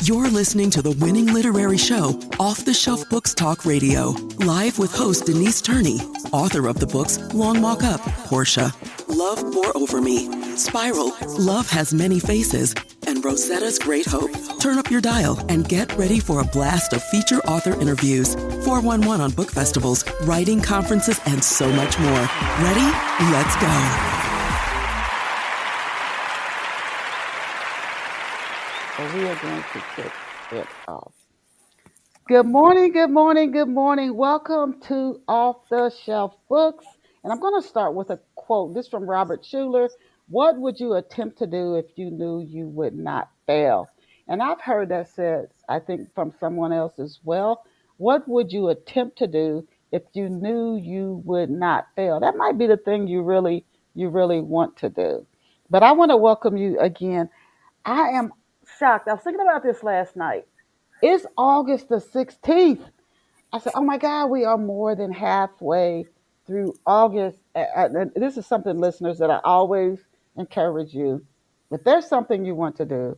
You're listening to the winning literary show, Off the Shelf Books Talk Radio, live with host Denise Turney, author of the books Long Walk Up, Portia, Love Pour Over Me, Spiral, Love Has Many Faces, and Rosetta's Great Hope. Turn up your dial and get ready for a blast of feature author interviews, 411 on book festivals, writing conferences, and so much more. Ready? Let's go. We are going to kick it off. Good morning, good morning, good morning. Welcome to Off the Shelf Books. And I'm going to start with a quote. This from Robert Schuller. What would you attempt to do if you knew you would not fail? And I've heard that said, I think, from someone else as well. What would you attempt to do if you knew you would not fail? That might be the thing you really want to do. But I want to welcome you again. I am shocked. I was thinking about this last night. It's August the 16th. I said, oh my God, we are more than halfway through August. And this is something, listeners, that I always encourage you. If there's something you want to do,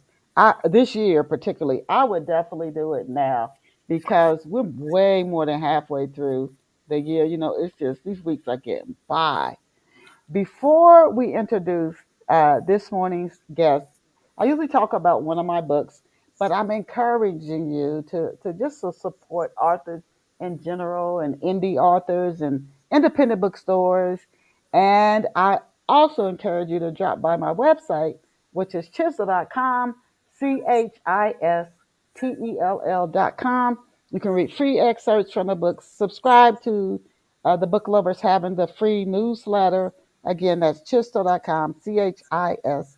this year particularly, I would definitely do it now because we're way more than halfway through the year. You know, it's just these weeks are getting by. Before we introduce this morning's guest, I usually talk about one of my books, but I'm encouraging you to just to support authors in general and indie authors and independent bookstores. And I also encourage you to drop by my website, which is chisel.com, CHISTELL.com. You can read free excerpts from the books, subscribe to the Book Lovers having the free newsletter. Again, that's chisel.com, CHISTELL.com.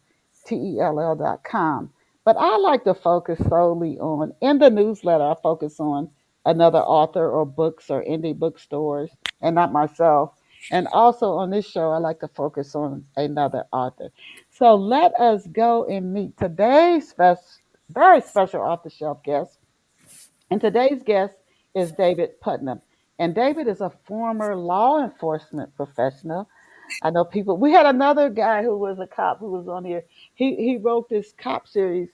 But I like to focus solely on, in the newsletter, I focus on another author or books or indie bookstores and not myself. And also on this show, I like to focus on another author. So let us go and meet today's very special off the shelf guest. And today's guest is David Putnam. And David is a former law enforcement professional. I know people. We had another guy who was a cop who was on here. He wrote this cop series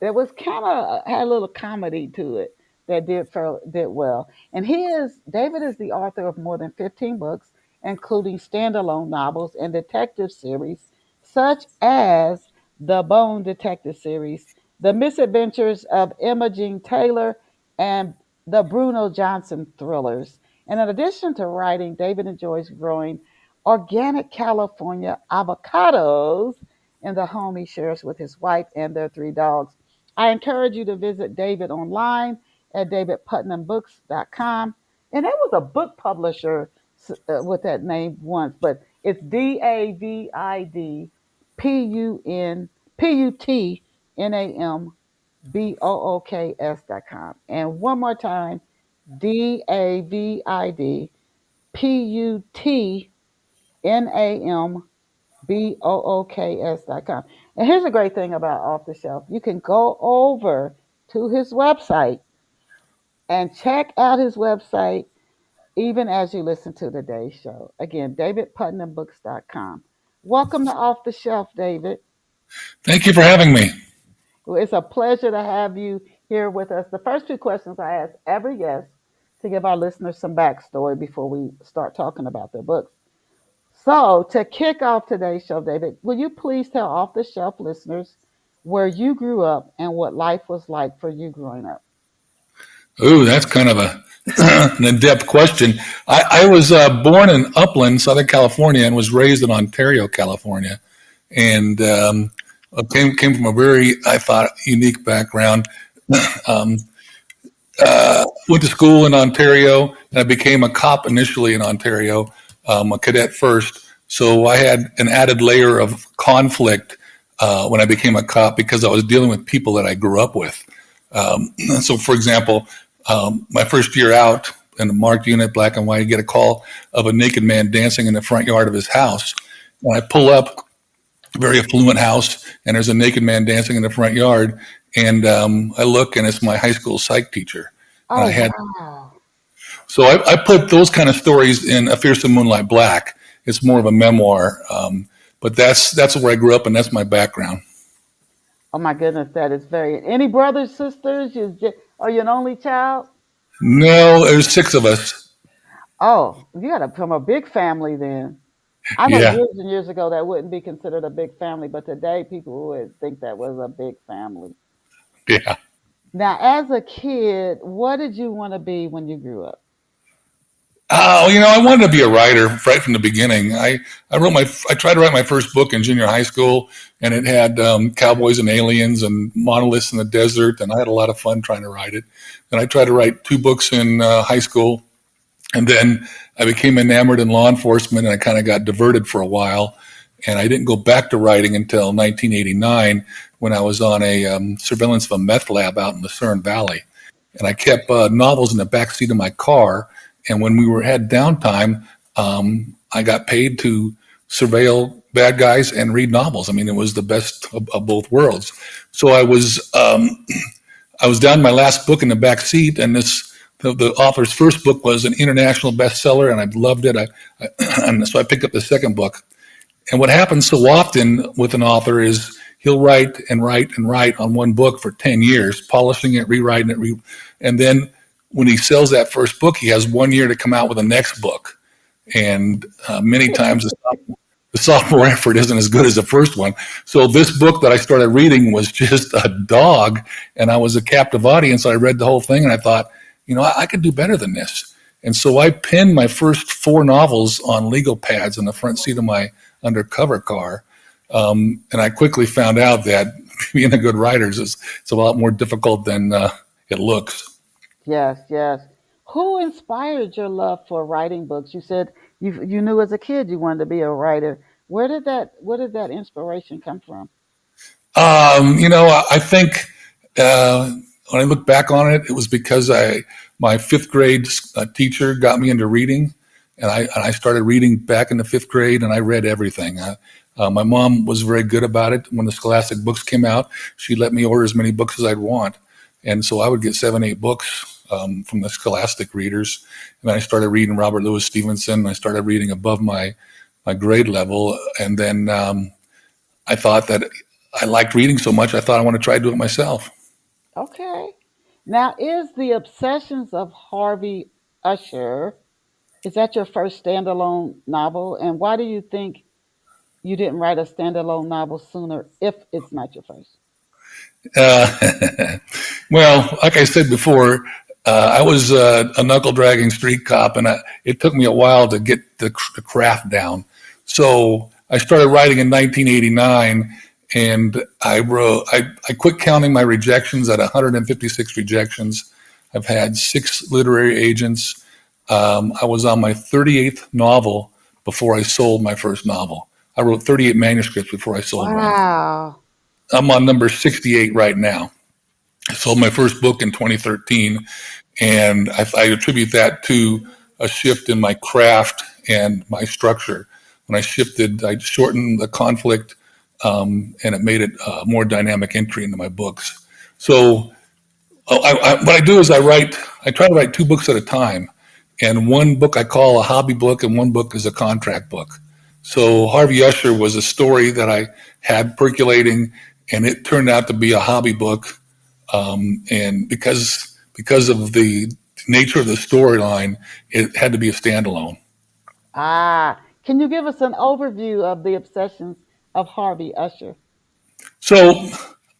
that was kind of had a little comedy to it that did well. And David is the author of more than 15 books, including standalone novels and detective series such as the Bone Detective series, the Misadventures of Imogene Taylor, and the Bruno Johnson Thrillers. And in addition to writing, David enjoys growing organic California avocados in the home he shares with his wife and their 3 dogs. I encourage you to visit David online at davidputnambooks.com. And there was a book publisher with that name once, but it's DAVIDPUTNAMBOOKS.com. And one more time, DAVIDPUTNAMBOOKS.com. And here's a great thing about Off the Shelf. You can go over to his website and check out his website even as you listen to today's show. Again, davidputnambooks.com. Welcome to Off the Shelf, David. Thank you for having me. Well, it's a pleasure to have you here with us. The first 2 questions I ask every guest to give our listeners some backstory before we start talking about their books. So, to kick off today's show, David, will you please tell Off the Shelf listeners where you grew up and what life was like for you growing up? Ooh, that's kind of an in-depth question. I was born in Upland, Southern California, and was raised in Ontario, California, and came from a very, I thought, unique background. Went to school in Ontario, and I became a cop initially in Ontario, a cadet first. So I had an added layer of conflict when I became a cop because I was dealing with people that I grew up with. So, for example, my first year out in a marked unit, black and white, I get a call of a naked man dancing in the front yard of his house. When I pull up, very affluent house, and there's a naked man dancing in the front yard, and I look, and it's my high school psych teacher. Oh, wow. So I put those kind of stories in A Fearsome Moonlight Black. It's more of a memoir, but that's where I grew up, and that's my background. Oh my goodness, that is very. Any brothers, sisters? Are you an only child? No, there's six of us. Oh, you got to become a big family then. I know Yeah, years and years ago that wouldn't be considered a big family, but today people would think that was a big family. yeah. Now, as a kid, what did you want to be when you grew up? Oh, I wanted to be a writer right from the beginning. I tried to write my first book in junior high school, and it had cowboys and aliens and monoliths in the desert, and I had a lot of fun trying to write it. And I tried to write two books in high school, and then I became enamored in law enforcement, and I kind of got diverted for a while. And I didn't go back to writing until 1989 when I was on a surveillance of a meth lab out in Lucerne Valley. And I kept novels in the back seat of my car. And when we had downtime, I got paid to surveil bad guys and read novels. I mean, it was the best of both worlds. So I was down my last book in the back seat, and the author's first book was an international bestseller, and I loved it. And so I picked up the second book. And what happens so often with an author is he'll write and write and write on one book for 10 years, polishing it, rewriting it, and then when he sells that first book, he has 1 year to come out with the next book. And many times the sophomore effort isn't as good as the first one. So this book that I started reading was just a dog, and I was a captive audience. I read the whole thing, and I thought, I could do better than this. And so I pinned my first four novels on legal pads in the front seat of my undercover car. And I quickly found out that being a good writer it's a lot more difficult than it looks. Yes, yes. Who inspired your love for writing books? You said you knew as a kid you wanted to be a writer. Where did that inspiration come from? I think uh, when I look back on it, it was because my fifth grade teacher got me into reading, and I started reading back in the fifth grade, and I read everything. My mom was very good about it. When the Scholastic books came out, she let me order as many books as I'd want, and so I would get 7, 8 books from the Scholastic readers. And then I started reading Robert Louis Stevenson. I started reading above my grade level, and then I thought that I liked reading so much, I thought I want to try to do it myself. Okay. Now, is The Obsessions of Harvey Usher, is that your first standalone novel? And why do you think you didn't write a standalone novel sooner if it's not your first? Uh, well, like I said before, I was a knuckle dragging street cop, and it took me a while to get the craft down. So I started writing in 1989, and I quit counting my rejections at 156 rejections. I've had 6 literary agents. I was on my 38th novel before I sold my first novel. I wrote 38 manuscripts before I sold one. Wow. I'm on number 68 right now. I sold my first book in 2013, and I attribute that to a shift in my craft and my structure. When I shifted, I shortened the conflict, and it made it a more dynamic entry into my books. So what I do is I try to write 2 books at a time. And one book I call a hobby book, and one book is a contract book. So Harvey Usher was a story that I had percolating, and it turned out to be a hobby book. And because of the nature of the storyline, it had to be a standalone. Ah, can you give us an overview of The Obsessions of Harvey Usher? So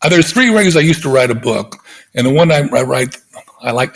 there's 3 ways I used to write a book, and the one I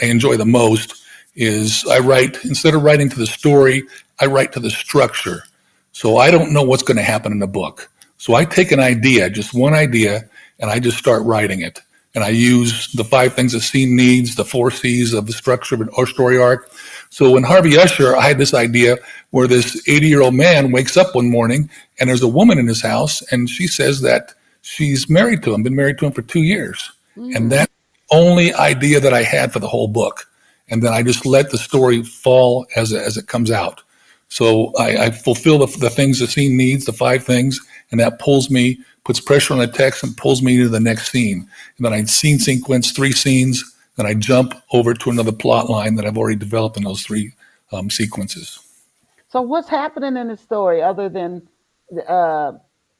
enjoy the most is I write instead of writing to the story, I write to the structure. So I don't know what's going to happen in the book. So I take an idea, just one idea, and I just start writing it. And I use the 5 things a scene needs, the 4 C's of the structure of or story arc. So in Harvey Usher, I had this idea where this 80-year-old man wakes up one morning and there's a woman in his house, and she says that she's married to him, been married to him for 2 years. And Mm. that's the only idea that I had for the whole book. And then I just let the story fall as it comes out. So I fulfill the things the scene needs, the 5 things, and that puts pressure on the text and pulls me into the next scene. And then I scene sequence 3 scenes, then I jump over to another plot line that I've already developed in those 3 sequences. So what's happening in the story other than uh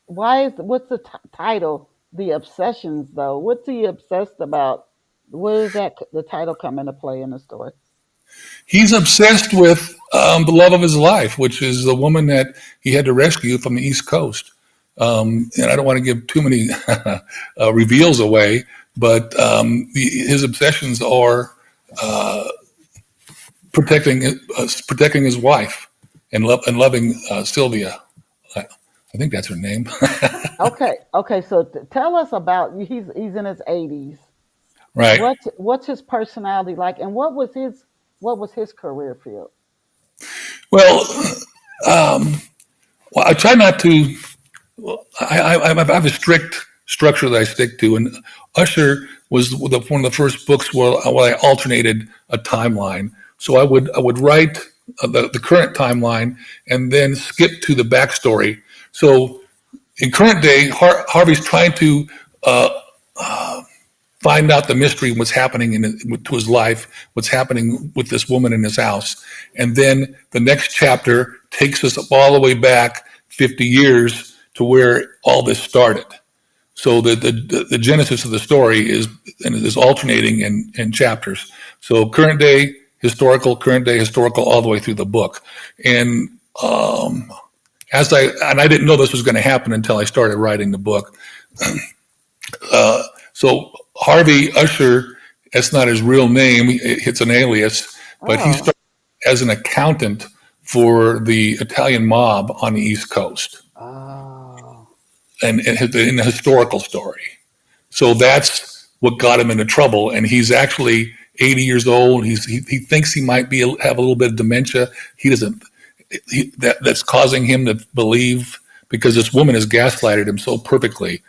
why is what's the title? the obsessions though. What's he obsessed about? Where does that the title come into play in the story? He's obsessed with the love of his life, which is the woman that he had to rescue from the East Coast. And I don't want to give too many reveals away, but his obsessions are protecting his wife and loving Sylvia. I think that's her name. Okay, okay. So tell us about he's in his 80s. Right. What's his personality like, and what was his career field? Well, well, I try not to. I have a strict structure that I stick to, and Usher was one of the first books where I alternated a timeline. So I would write the current timeline and then skip to the backstory. So in current day, Harvey's trying to find out the mystery, what's happening to his life, what's happening with this woman in his house. And then the next chapter takes us all the way back 50 years to where all this started. So the genesis of the story is alternating in chapters. So current day historical, all the way through the book. And I didn't know this was going to happen until I started writing the book. So Harvey Usher, that's not his real name. It's an alias, but he Oh, started as an accountant for the Italian mob on the East Coast, oh, and in the historical story. So that's what got him into trouble. And he's actually 80 years old. He thinks he might have a little bit of dementia. He doesn't. That's causing him to believe, because this woman has gaslighted him so perfectly,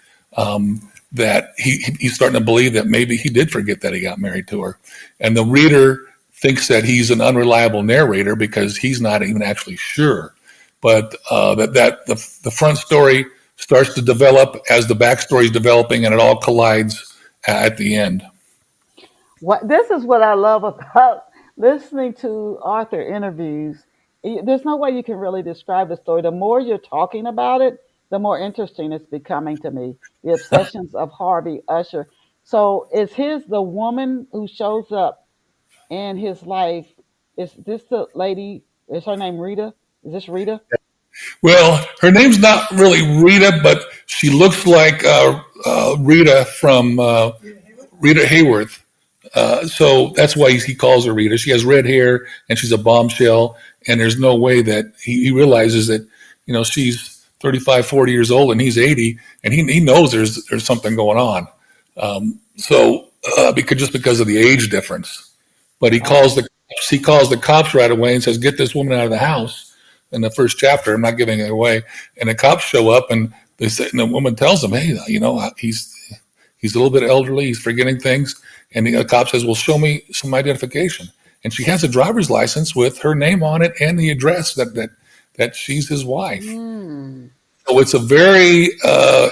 that he's starting to believe that maybe he did forget that he got married to her. And the reader thinks that he's an unreliable narrator because he's not even actually sure. But the front story starts to develop as the backstory is developing, and it all collides at the end. what this is what I love about listening to author interviews. There's no way you can really describe the story. The more you're talking about it, the more interesting it's becoming to me. The obsessions of Harvey Usher. So is his the woman who shows up in his life? Is this the lady? Is her name Rita? Is this Rita? Well, her name's not really Rita, but she looks like Rita from Rita Hayworth. So that's why he calls her Rita. She has red hair and she's a bombshell. And there's no way that he realizes that, she's 35, 40 years old and he's 80, and he knows there's something going on. Because of the age difference. But Oh, he calls the cops right away and says, "Get this woman out of the house." In the first chapter, I'm not giving it away. And the cops show up, and and the woman tells them, "Hey, he's a little bit elderly. He's forgetting things." And the cop says, "Well, show me some identification." And she has a driver's license with her name on it and the address that she's his wife. hmm. So it's a very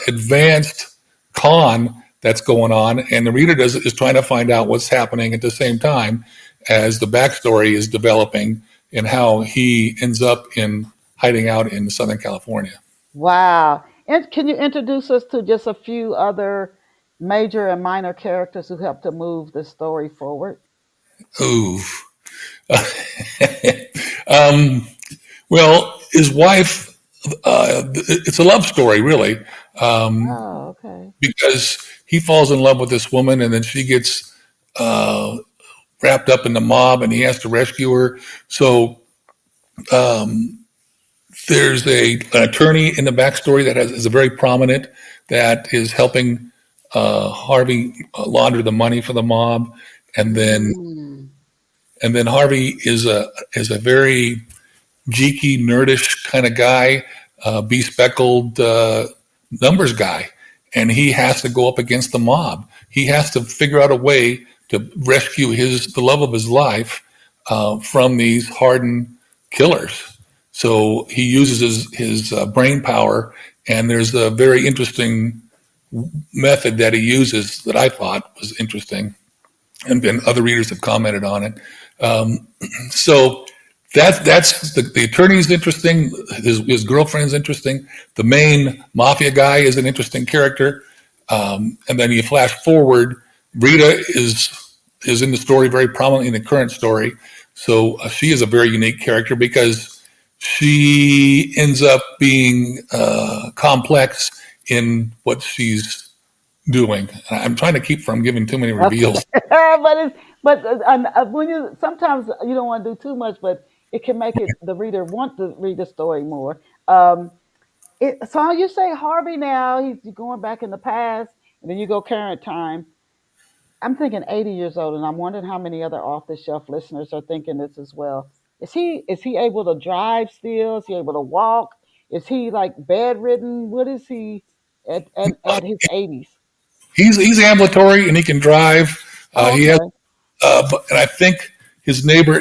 advanced con that's going on, and the reader is trying to find out what's happening at the same time as the backstory is developing and how he ends up in hiding out in Southern California. Wow. And can you introduce us to just a few other major and minor characters who help to move the story forward? Ooh. um, well, his wife, it's a love story, really, Oh, okay. because he falls in love with this woman, and then she gets uh, wrapped up in the mob, and he has to rescue her. So there's an attorney in the backstory that is a very prominent, that is helping Harvey launder the money for the mob, and then Mm. Harvey is a very geeky, nerdish kind of guy, bespeckled numbers guy, and he has to go up against the mob. He has to figure out a way to rescue the love of his life from these hardened killers. So he uses his brain power, and there's a very interesting method that he uses that I thought was interesting, and then other readers have commented on it. So that's the attorney is interesting. His girlfriend's interesting. The main mafia guy is an interesting character. And then you flash forward, Rita is in the story very prominently in the current story. So she is a very unique character because she ends up being complex in what she's doing. I'm trying to keep from giving too many Okay. reveals. but when you sometimes you don't want to do too much, but it can make it the reader want to read the story more. Um, so you say Harvey now he's going back in the past, and then you go current time. I'm thinking 80 years old, and I'm wondering how many other off the shelf listeners are thinking this as well. Is he able to drive still? Is he able to walk? Is he like bedridden? What is he at his 80s? He's ambulatory and he can drive. Oh, He has, okay. and I think his neighbor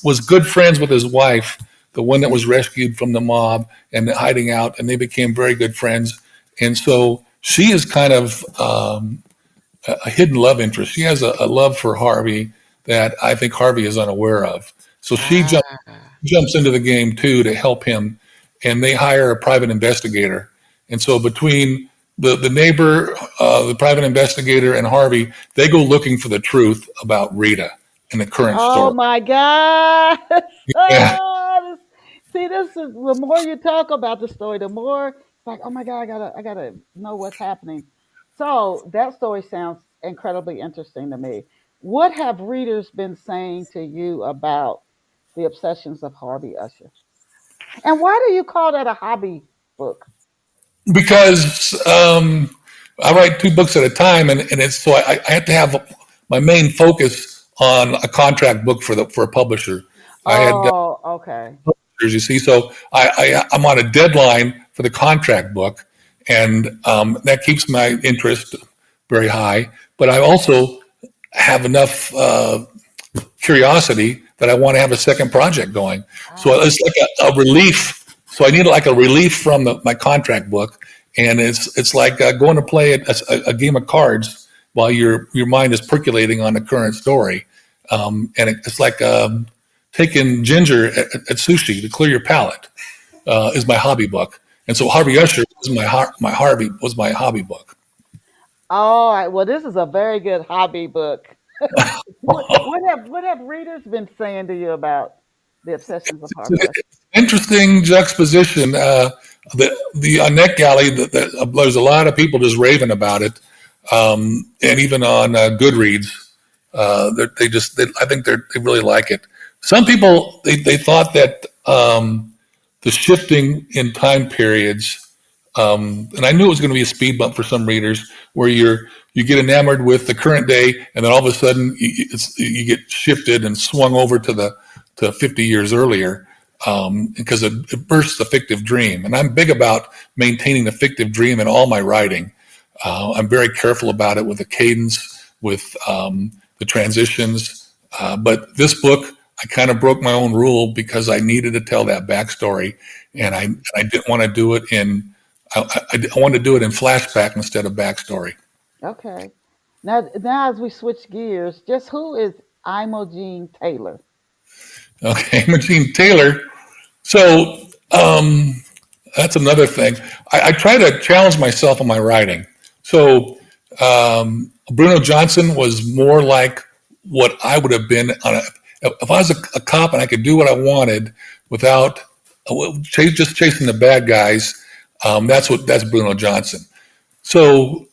was good friends with his wife, the one that was rescued from the mob and hiding out, and they became very good friends. And so she is kind of a hidden love interest. She has a love for Harvey that I think Harvey is unaware of. So Ah. jumps into the game too to help him, and they hire a private investigator. And so between the neighbor, the private investigator, and Harvey, they go looking for the truth about Rita in the current Oh story. my God. Yeah, See, this is the more you talk about the story, the more it's like, oh my God, I gotta know what's happening. So that story sounds incredibly interesting to me. What have readers been saying to you about the obsessions of Harvey Usher? And why do you call that a hobby book? because I write two books at a time, and it's so I have to have my main focus on a contract book for a publisher. I had Oh, okay. publishers, you see, so I'm on a deadline for the contract book, and that keeps my interest very high. But I also have enough curiosity that I want to have a second project going. So Ah, it's like a relief. So I need like a relief from my contract book, and it's like going to play a game of cards while your mind is percolating on the current story, and it's like taking ginger at sushi to clear your palate. Is my hobby book, and so Harvey Usher was my hobby book. all right. Well, this is a very good hobby book. What have readers been saying to you about the obsessions of Harvey Usher? Interesting juxtaposition. The on NetGalley, there's a lot of people just raving about it, and even on Goodreads, I think they really like it. Some people they thought that the shifting in time periods, and I knew it was going to be a speed bump for some readers, where you get enamored with the current day, and then all of a sudden you get shifted and swung over to 50 years earlier, because it bursts the fictive dream. And I'm big about maintaining the fictive dream in all my writing. I'm very careful about it with the cadence, with the transitions. But this book, I kind of broke my own rule because I needed to tell that backstory, and I didn't want to do it in. I wanted to do it in flashback instead of backstory. Okay. Now as we switch gears, just who is Imogene Taylor? Okay, Imogene Taylor. So that's another thing. I try to challenge myself in my writing. So Bruno Johnson was more like what I would have been if I was a cop and I could do what I wanted without just chasing the bad guys. That's Bruno Johnson. So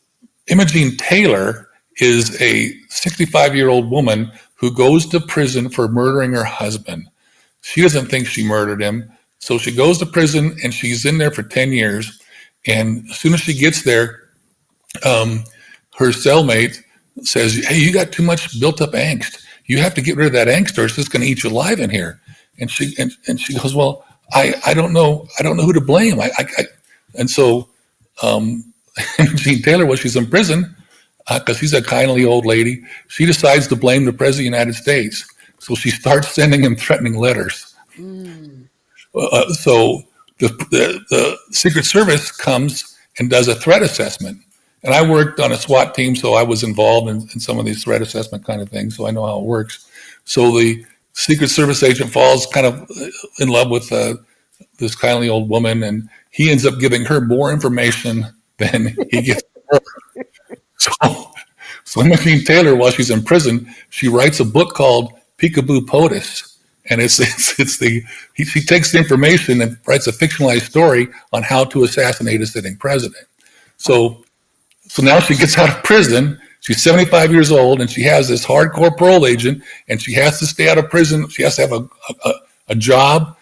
Imogene Taylor is a 65-year-old woman who goes to prison for murdering her husband. She doesn't think she murdered him. So she goes to prison and she's in there for 10 years. And as soon as she gets there, her cellmate says, "Hey, you got too much built up angst. You have to get rid of that angst or it's just going to eat you alive in here." And she goes, "Well, I don't know. I don't know who to blame." And so Jean Taylor, while she's in prison, because she's a kindly old lady, she decides to blame the President of the United States. So she starts sending him threatening letters. Mm, So the Secret Service comes and does a threat assessment. And I worked on a SWAT team, so I was involved in some of these threat assessment kind of things, so I know how it works. So the Secret Service agent falls kind of in love with this kindly old woman, and he ends up giving her more information then he gets. So, so Imogene Taylor, while she's in prison, she writes a book called Peekaboo POTUS, and she takes the information and writes a fictionalized story on how to assassinate a sitting president. So now she gets out of prison. She's 75 years old, and she has this hardcore parole agent, and she has to stay out of prison. She has to have a job,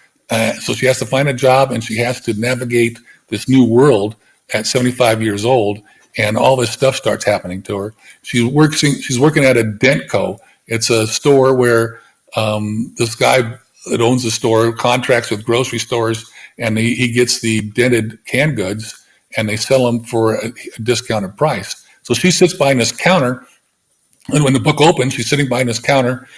so she has to find a job, and she has to navigate this new world at 75 years old, and all this stuff starts happening to her. She's working at a Dentco. It's a store where this guy that owns the store contracts with grocery stores, and he gets the dented canned goods, and they sell them for a discounted price. So she sits behind this counter, and when the book opens, she's sitting behind this counter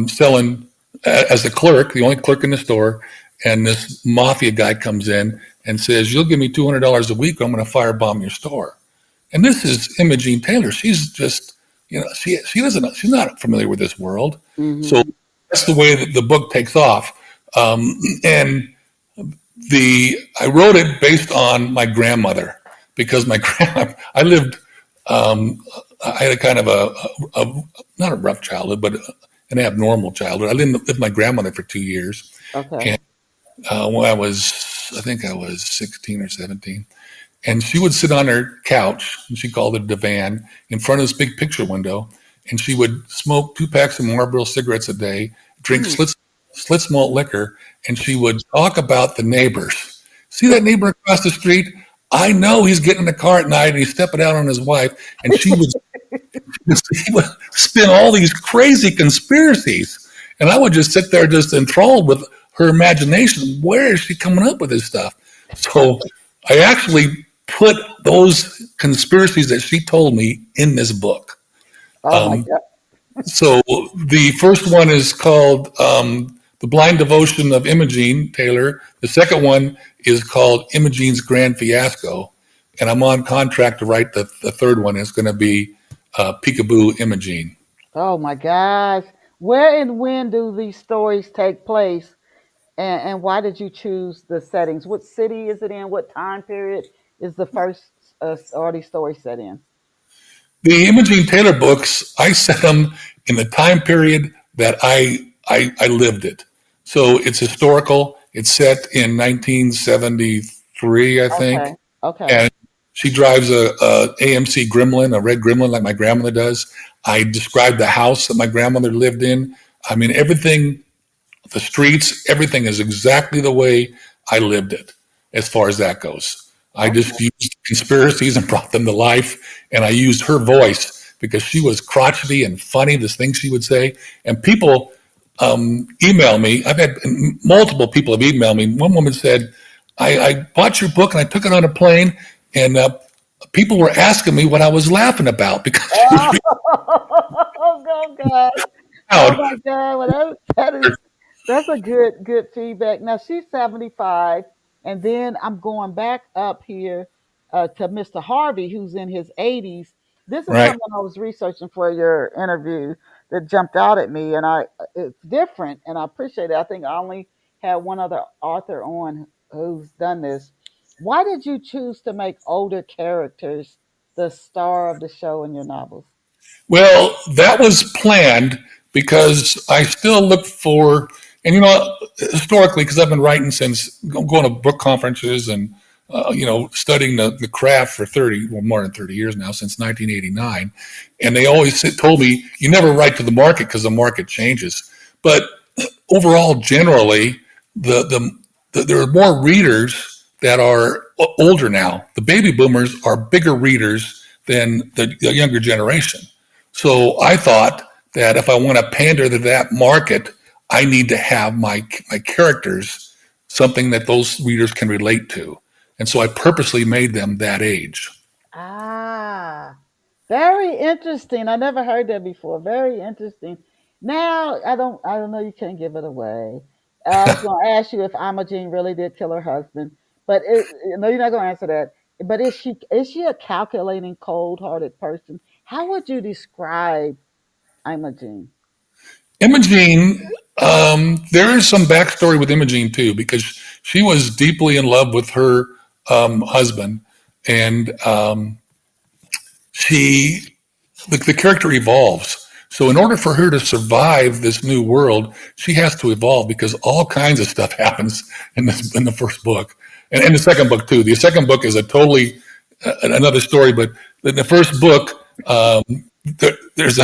selling as a clerk, the only clerk in the store, and this mafia guy comes in and says, "You'll give me $200 a week, or I'm going to firebomb your store." And this is Imogene Taylor. She's just, she's not familiar with this world. Mm-hmm. So that's the way that the book takes off. And I wrote it based on my grandmother, because I lived, I had a kind of a not a rough childhood, but an abnormal childhood. I lived with my grandmother for 2 years. Okay. And when I think I was 16 or 17. And she would sit on her couch, and she called it a divan, in front of this big picture window, and she would smoke 2 packs of Marlboro cigarettes a day, drink Schlitz malt liquor, and she would talk about the neighbors. See that neighbor across the street? I know he's getting in the car at night and he's stepping out on his wife. And she would spin all these crazy conspiracies. And I would just sit there just enthralled with her imagination. Where is she coming up with this stuff? So I actually put those conspiracies that she told me in this book. Oh my God. So the first one is called The Blind Devotion of Imogene Taylor. The second one is called Imogene's Grand Fiasco. And I'm on contract to write the third one. It's going to be Peekaboo Imogene. Oh my gosh. Where and when do these stories take place? And why did you choose the settings? What city is it in? What time period is the first or these stories set in? The Imogene Taylor books, I set them in the time period that I lived it. So it's historical. It's set in 1973, I think. Okay. And she drives a AMC Gremlin, a red Gremlin like my grandmother does. I described the house that my grandmother lived in. I mean, everything, the streets, everything is exactly the way I lived it as far as that goes. I just used conspiracies and brought them to life, and I used her voice because she was crotchety and funny, this thing she would say. And people email me. I've had multiple people have emailed me. One woman said, I bought your book and I took it on a plane, and people were asking me what I was laughing about because oh God. Oh my God. Well, that's a good feedback. Now she's 75, and then I'm going back up here to Mr. Harvey, who's in his 80s. This is right. something I was researching for your interview that jumped out at me, and it's different, and I appreciate it. I think I only had one other author on who's done this. Why did you choose to make older characters the star of the show in your novels? Well, that was planned because I still look for, and historically, because I've been writing since going to book conferences and studying the craft for more than 30 years now, since 1989, and they always told me you never write to the market because the market changes. But overall, generally, there are more readers that are older now. The baby boomers are bigger readers than the younger generation. So I thought that if I want to pander to that market, I need to have my characters something that those readers can relate to. And so I purposely made them that age. Ah, very interesting. I never heard that before. Very interesting. Now I don't know. You can't give it away. I was going to ask you if Imogene really did kill her husband, but no, you're not going to answer that. But is she a calculating, cold-hearted person? How would you describe Imogene? Imogene, there is some backstory with Imogene too, because she was deeply in love with her husband, and the character evolves. So in order for her to survive this new world, she has to evolve because all kinds of stuff happens in the first book, and in the second book too. The second book is a totally another story, but in the first book, there's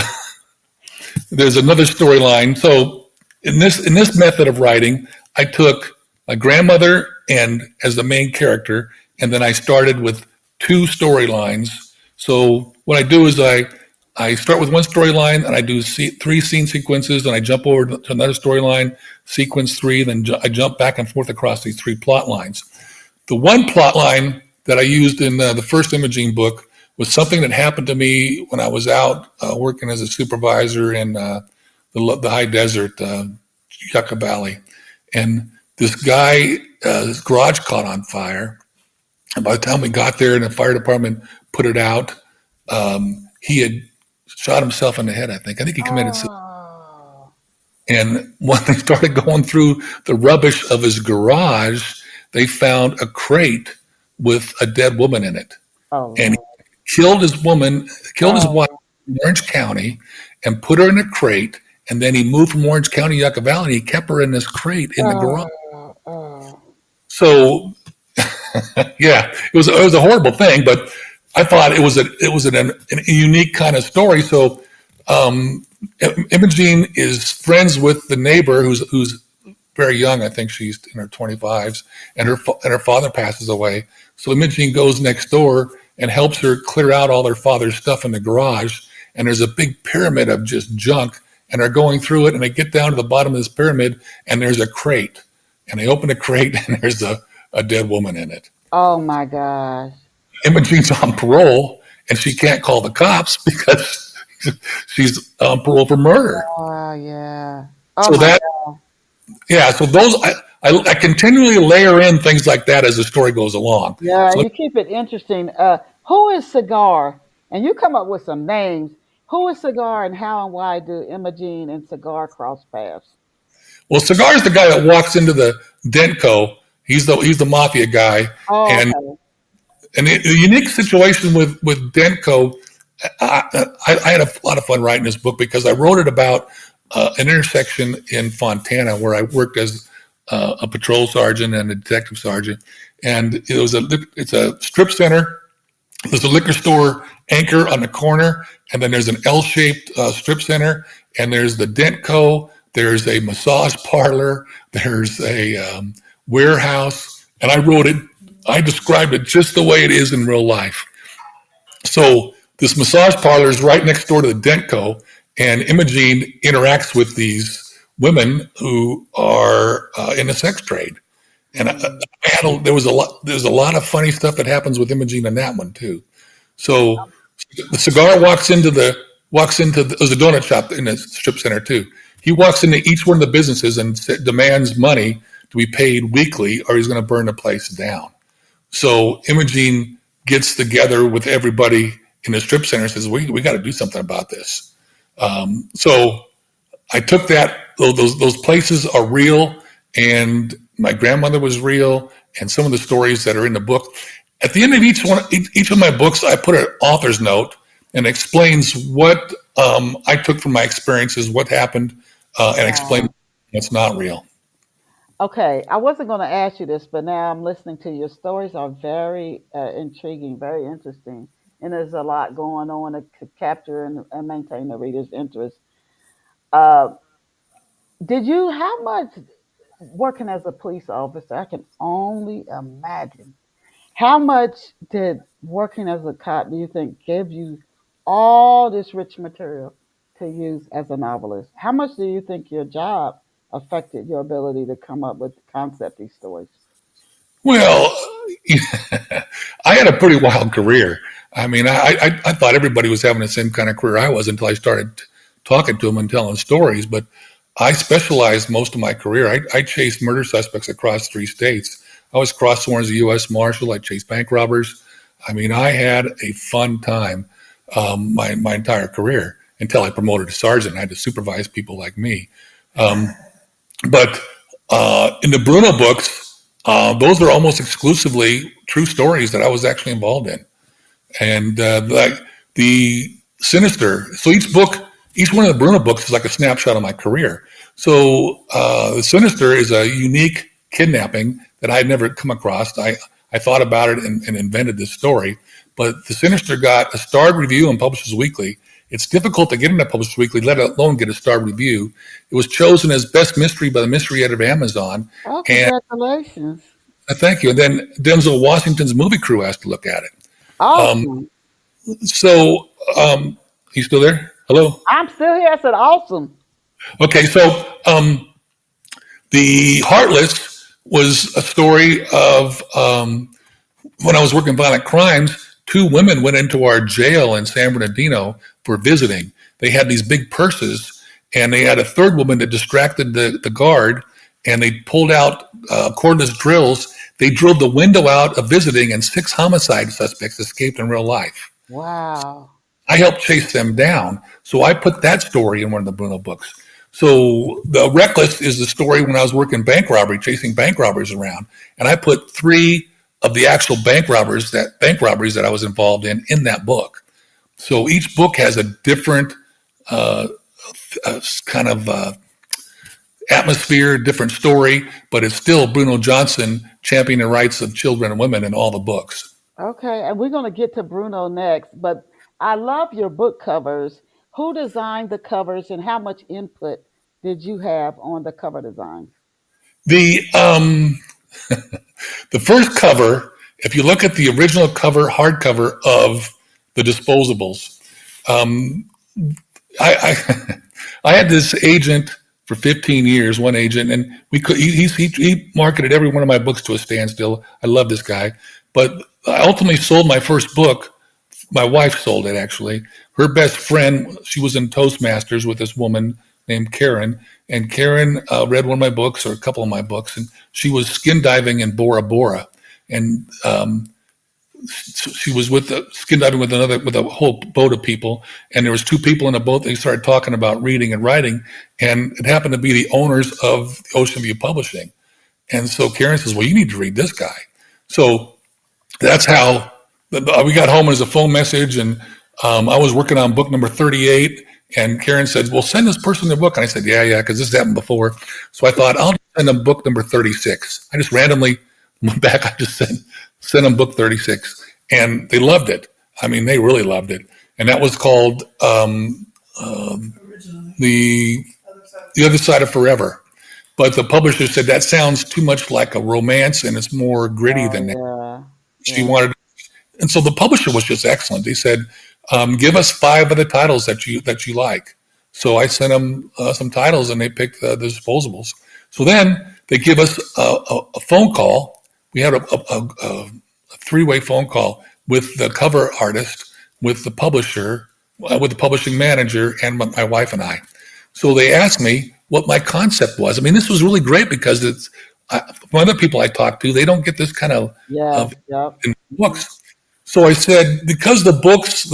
another storyline. So in this method of writing, I took my grandmother and as the main character, and then I started with two storylines. So what I do is I start with one storyline and I do three scene sequences, and I jump over to another storyline, sequence three, then I jump back and forth across these three plot lines. The one plot line that I used in the first Imogene book was something that happened to me when I was out working as a supervisor in the high desert, Yucca Valley. And this guy, his garage caught on fire. And by the time we got there and the fire department put it out, he had shot himself in the head, I think. I think he committed suicide. Oh. And when they started going through the rubbish of his garage, they found a crate with a dead woman in it. Oh. And he killed his wife in Orange County and put her in a crate. And then he moved from Orange County, Yucca Valley, and he kept her in this crate in the garage. So, yeah, it was a horrible thing, but I thought it was a unique kind of story. So, Imogene is friends with the neighbor who's very young. I think she's in her 25s, and her father passes away. So Imogene goes next door and helps her clear out all her father's stuff in the garage. And there's a big pyramid of just junk, and they're going through it, and they get down to the bottom of this pyramid, and there's a crate, and they open the crate, and there's a dead woman in it. Oh my gosh. Imogene's on parole, and she can't call the cops because she's on parole for murder. Oh yeah. Oh So my that, God. yeah. So those, I continually layer in things like that as the story goes along. Yeah, So you keep it interesting. Who is Cigar? And you come up with some names. Who is Cigar, and how and why do Imogene and Cigar cross paths? Well, Cigar's the guy that walks into the Dentco. He's the mafia guy, Oh, and okay. the unique situation with Dentco, I had a lot of fun writing this book because I wrote it about an intersection in Fontana where I worked as a patrol sergeant and a detective sergeant, and it's a strip center. There's a liquor store anchor on the corner, and then there's an L-shaped strip center, and there's the Dentco. There's a massage parlor. There's a warehouse, and I described it just the way it is in real life. So this massage parlor is right next door to the Dentco, and Imogene interacts with these women who are in the sex trade. And there's a lot of funny stuff that happens with Imogene in that one too. So the Cigar walks into there's a donut shop in the strip center too. He walks into each one of the businesses and demands money to be paid weekly, or he's going to burn the place down. So Imogene gets together with everybody in the strip center and says, we got to do something about this. So I took that, those places are real, and my grandmother was real, and some of the stories that are in the book. At the end of each of my books, I put an author's note and explains what I took from my experiences, what happened, and explain what's not real. Okay, I wasn't going to ask you this, but now I'm listening to your stories are very intriguing, very interesting, and there's a lot going on to capture and maintain the reader's interest. Uh, how much working as a police officer? I can only imagine. How much did working as a cop do you think gave you all this rich material to use as a novelist? How much do you think your job affected your ability to come up with concept these stories? Well, I had a pretty wild career. I mean, I thought everybody was having the same kind of career I was until I started talking to them and telling stories. But I specialized most of my career. I chased murder suspects across 3 states. I was cross-sworn as a U.S. Marshal. I chased bank robbers. I mean, I had a fun time my entire career until I promoted to sergeant. I had to supervise people like me. But in the Bruno books, Those are almost exclusively true stories that I was actually involved in. And like the Sinister, so each one of the Bruno books is like a snapshot of my career. So the Sinister is a unique kidnapping that I had never come across. I thought about it and invented this story. But the Sinister got a starred review in Publishers Weekly. It's difficult to get into Publishers Weekly, let alone get a starred review. It was chosen as best mystery by the mystery editor of Amazon. Oh, And congratulations. thank you. And then Denzel Washington's movie crew asked to look at it. Awesome. So, you still there? Hello? I'm still here. I said awesome. Okay, so The Heartless was a story of when I was working violent crimes, two women went into our jail in San Bernardino for visiting. They had these big purses, and they had a third woman that distracted the guard, and they pulled out cordless drills. They drilled the window out of visiting, and 6 homicide suspects escaped in real life. Wow. I helped chase them down. So I put that story in one of the Bruno books. So the Reckless is the story when I was working bank robbery, chasing bank robbers around. And I put 3 of the actual bank robberies that I was involved in that book. So each book has a different kind of atmosphere, different story, but it's still Bruno Johnson championing the rights of children and women in all the books. Okay, and we're going to get to Bruno next, but I love your book covers. Who designed the covers and how much input did you have on the cover design? The the first cover, if you look at the original cover, hardcover of the Disposables, I I had this agent for 15 years, one agent, and he marketed every one of my books to a standstill. I love this guy, but I ultimately sold my first book. My wife sold it, actually. Her best friend, she was in Toastmasters with this woman named Karen, and Karen read one of my books, or a couple of my books, and she was skin diving in Bora Bora, and she was skin diving with a whole boat of people, and there was 2 people in a boat. They started talking about reading and writing, and it happened to be the owners of Ocean View Publishing. And so Karen says, "Well, you need to read this guy." So that's how we got home as a phone message, and I was working on book number 38, and Karen said, "Well, send this person the book." And I said, yeah, because this happened before. So I thought, I'll send them book number 36. I just randomly went back. I just sent them book 36, and they loved it. I mean, they really loved it. And that was called the Other Side of Forever. But the publisher said, that sounds too much like a romance, and it's more gritty than that. Yeah. She wanted, and so the publisher was just excellent. He said, "Give us 5 of the titles that you like." So I sent them some titles, and they picked the Disposables. So then they give us a phone call. We had a 3-way phone call with the cover artist, with the publisher, with the publishing manager, and my wife and I. So they asked me what my concept was. I mean, this was really great because it's from other people I talked to, they don't get this kind of in books. So I said, because the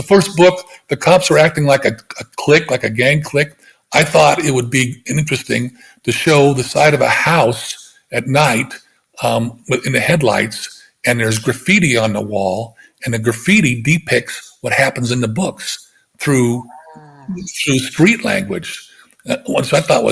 first book, the cops were acting like a clique, like a gang clique, I thought it would be interesting to show the side of a house at night in the headlights, and there's graffiti on the wall, and the graffiti depicts what happens in the books through street language. Which I thought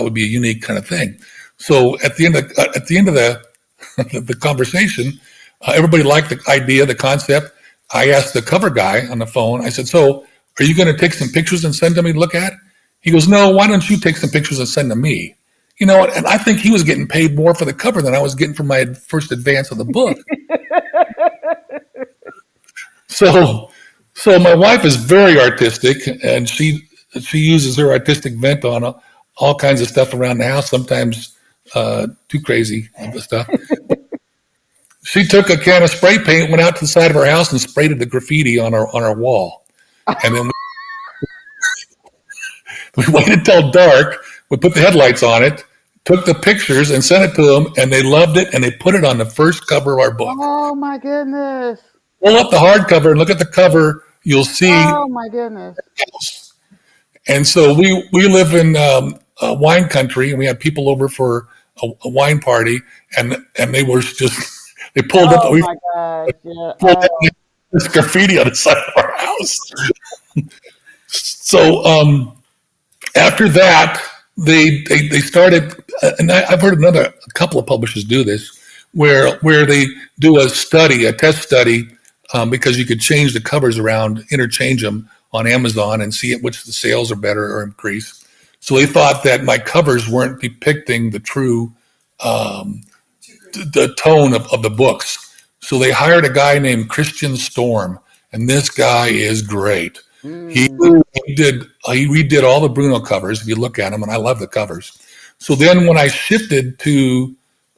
would be a unique kind of thing. So at the end of the conversation, everybody liked the idea, the concept. I asked the cover guy on the phone. I said, "So, are you going to take some pictures and send them to me to look at?" He goes, "No. Why don't you take some pictures and send them to me?" You know, and I think he was getting paid more for the cover than I was getting for my first advance of the book. So my wife is very artistic, and she uses her artistic vent on all kinds of stuff around the house, sometimes too crazy stuff. She took a can of spray paint, went out to the side of her house, and sprayed the graffiti on our wall. And then we waited till dark. We put the headlights on it, took the pictures, and sent it to them, and they loved it, and they put it on the first cover of our book. Oh, my goodness. Pull up the hardcover and look at the cover. You'll see. Oh, my goodness. And so we live in wine country, and we had people over for a wine party, and they were just they pulled up. Oh We my gosh. Yeah. pulled up this graffiti on the side of our house. So after that, they started, and I've heard a couple of publishers do this, where they do a test study, because you could change the covers around, interchange them on Amazon, and see which the sales are better or increase. So they thought that my covers weren't depicting the true the tone of the books. So they hired a guy named Christian Storm, and this guy is great. He Mm. he redid all the Bruno covers. If you look at them, and I love the covers. So then when I shifted to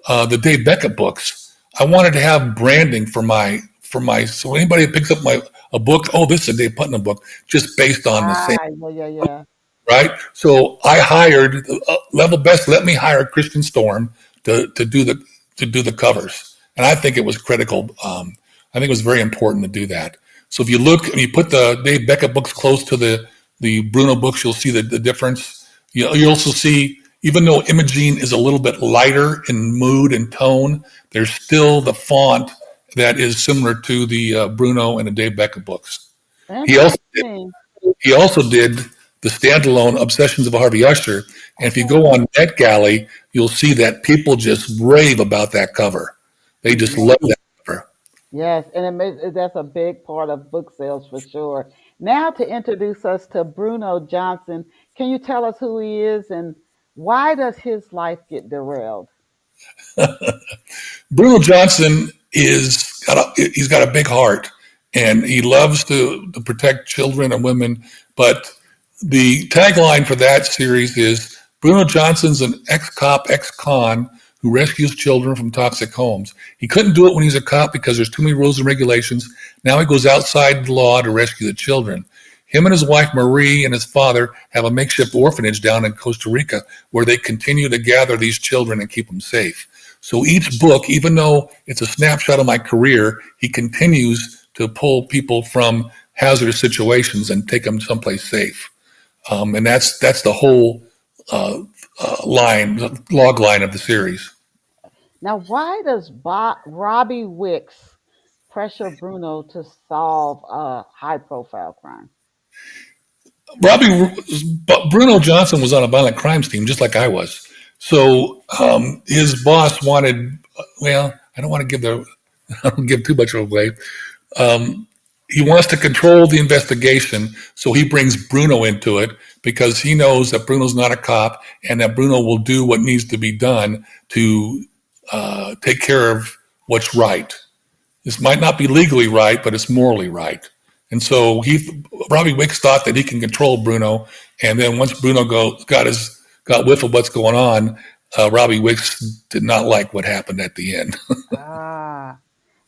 the Dave Beckett books, I wanted to have branding for my so anybody that picks up a book, oh, this is a Dave Putnam book, just based on the same. Yeah. Right? So I hired Level Best. Let me hire Christian Storm to do the covers, and I think it was critical. I think it was very important to do that. So if you look and you put the Dave Beckett books close to the Bruno books, you'll see the difference. You also see, even though Imogene is a little bit lighter in mood and tone, there's still the font that is similar to the Bruno and the Dave Beckett books. He also did, Interesting. he also did the standalone Obsessions of Harvey Usher. And if you go on NetGalley, you'll see that people just rave about that cover. They just love that cover. Yes, and that's a big part of book sales for sure. Now, to introduce us to Bruno Johnson, can you tell us who he is and why does his life get derailed? Bruno Johnson he's got a big heart, and he loves to protect children and women. But the tagline for that series is Bruno Johnson's an ex-cop, ex-con who rescues children from toxic homes. He couldn't do it when he's a cop because there's too many rules and regulations. Now he goes outside the law to rescue the children. Him and his wife Marie and his father have a makeshift orphanage down in Costa Rica where they continue to gather these children and keep them safe. So each book, even though it's a snapshot of my career, he continues to pull people from hazardous situations and take them someplace safe. And that's the whole log line of the series. Now, why does Robbie Wicks pressure Bruno to solve a high profile crime? Bruno Johnson was on a violent crimes team, just like I was. So his boss wanted. Well, I don't want to I don't give too much away. He wants to control the investigation, so he brings Bruno into it because he knows that Bruno's not a cop and that Bruno will do what needs to be done to take care of what's right. This might not be legally right, but it's morally right. And so Robbie Wicks thought that he can control Bruno, and then once Bruno got whiff of what's going on, Robbie Wicks did not like what happened at the end. Ah,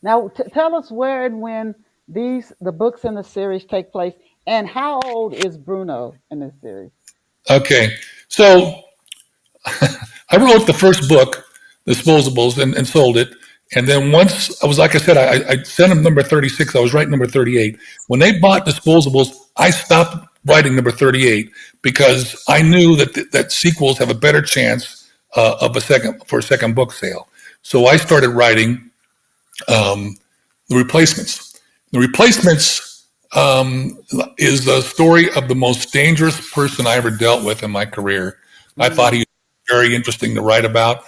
now tell us where and when the books in the series take place, and how old is Bruno in this series? Okay, so I wrote the first book, Disposables, and sold it. And then once like I said, I sent them number 36. I was writing number 38. When they bought Disposables, I stopped writing number 38 because I knew that sequels have a better chance of a second book sale. So I started writing the replacements. The replacements is the story of the most dangerous person I ever dealt with in my career. I thought he was very interesting to write about.